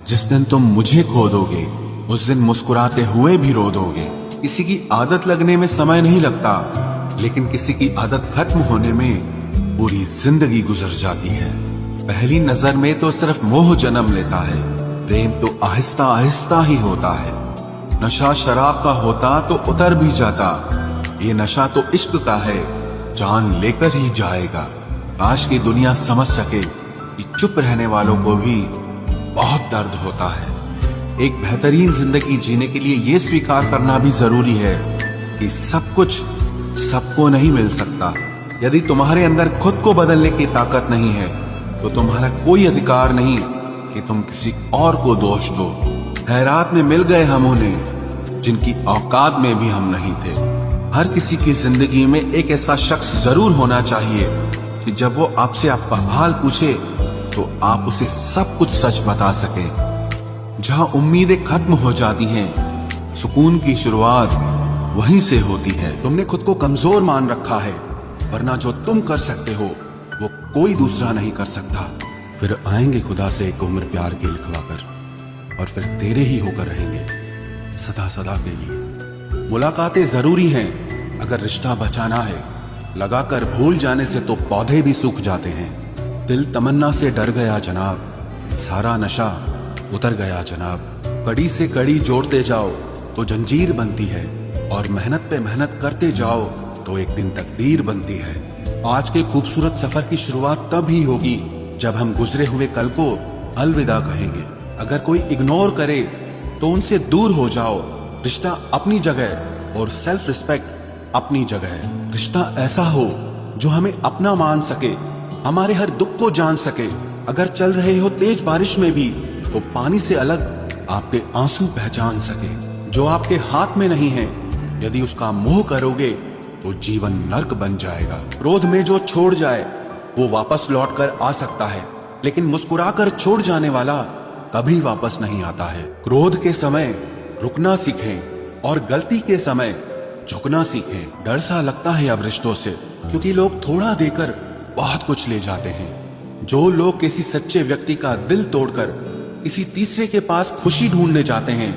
जिस दिन तुम मुझे खो दोगे उस दिन मुस्कुराते हुए भी रो दोगे। किसी की आदत लगने में समय नहीं लगता, लेकिन किसी की आदत खत्म होने में पूरी जिंदगी गुजर जाती है। पहली नजर में तो सिर्फ मोह जन्म लेता है, प्रेम तो आहिस्ता आहिस्ता ही होता है। नशा शराब का होता तो उतर भी जाता, ये नशा तो इश्क का है, जान लेकर ही जाएगा। काश की दुनिया समझ सके कि चुप रहने वालों को भी बहुत दर्द होता है। एक बेहतरीन जिंदगी जीने के लिए ये स्वीकार करना भी जरूरी है कि सब कुछ सबको नहीं मिल सकता। यदि तुम्हारे अंदर खुद को बदलने की ताकत नहीं है तो तुम्हारा कोई अधिकार नहीं कि तुम किसी और को दोष दो। खैरात में मिल गए हम उन्हें जिनकी औकात में भी हम नहीं थे। हर किसी की जिंदगी में एक ऐसा शख्स जरूर होना चाहिए कि जब वो आपसे आपका हाल पूछे तो आप उसे सब कुछ सच बता सके। जहां उम्मीदें खत्म हो जाती हैं, सुकून की शुरुआत वहीं से होती है। तुमने खुद को कमजोर मान रखा है, वरना जो तुम कर सकते हो वो कोई दूसरा नहीं कर सकता। फिर आएंगे खुदा से एक उम्र प्यार के लिखवा कर, और फिर तेरे ही होकर रहेंगे सदा सदा के लिए। मुलाकातें जरूरी हैं अगर रिश्ता बचाना है, लगाकर भूल जाने से तो पौधे भी सूख जाते हैं। दिल तमन्ना से डर गया जनाब, सारा नशा उतर गया जनाब। कड़ी से कड़ी जोड़ते जाओ तो जंजीर बनती है, और मेहनत पे मेहनत करते जाओ तो एक दिन तकदीर बनती है। आज के खूबसूरत सफर की शुरुआत तब ही होगी जब हम गुजरे हुए कल को अलविदा कहेंगे। अगर कोई इग्नोर करे तो उनसे दूर हो जाओ। रिश्ता अपनी जगह और सेल्फ रिस्पेक्ट अपनी जगह। रिश्ता ऐसा हो जो हमें अपना मान सके, हमारे हर दुख को जान सके। अगर चल रहे हो तेज बारिश में भी तो पानी से अलग आपके आंसू पहचान सके। जो आपके हाथ में नहीं है, यदि उसका मोह करोगे तो जीवन नर्क बन जाएगा। क्रोध में जो छोड़ जाए वो वापस लौट कर आ सकता है, लेकिन मुस्कुराकर छोड़ जाने वाला कभी वापस नहीं आता है। क्रोध के समय रुकना सीखें और गलती के समय झुकना सीखें। डर सा लगता है अब रिश्तों से, क्योंकि लोग थोड़ा देकर बहुत कुछ ले जाते हैं। जो लोग किसी सच्चे व्यक्ति का दिल तोड़कर किसी तीसरे के पास खुशी ढूंढने जाते हैं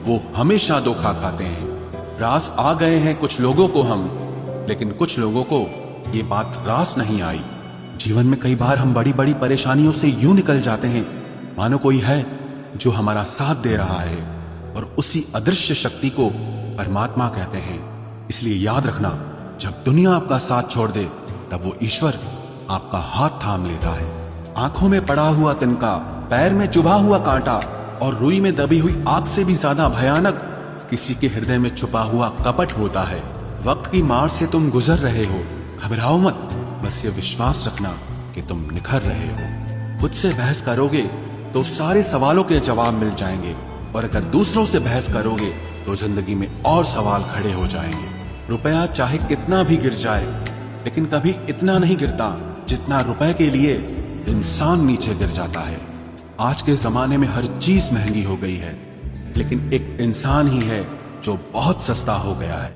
वो हमेशा धोखा खाते हैं। रास आ गए हैं कुछ लोगों को हम, लेकिन कुछ लोगों को ये बात रास नहीं आई। जीवन में कई बार हम बड़ी बड़ी परेशानियों से यूं निकल जाते हैं मानो कोई है जो हमारा साथ दे रहा है, और उसी अदृश्य शक्ति को परमात्मा कहते हैं। इसलिए याद रखना, जब दुनिया आपका साथ छोड़ दे तब वो ईश्वर आपका हाथ थाम लेता है। आंखों में पड़ा हुआ तिनका, पैर में चुभा हुआ कांटा और रुई में दबी हुई आग से भी ज्यादा भयानक किसी के हृदय में छुपा हुआ कपट होता है। वक्त की मार से तुम गुजर रहे हो, घबराओ मत, बस ये विश्वास रखना कि तुम निखर रहे हो। खुद से बहस करोगे तो सारे सवालों के जवाब मिल जाएंगे, और अगर दूसरों से बहस करोगे तो जिंदगी में और सवाल खड़े हो जाएंगे। रुपया चाहे कितना भी गिर जाए, लेकिन कभी इतना नहीं गिरता जितना रुपए के लिए इंसान नीचे गिर जाता है। आज के जमाने में हर चीज महंगी हो गई है, लेकिन एक इंसान ही है जो बहुत सस्ता हो गया है।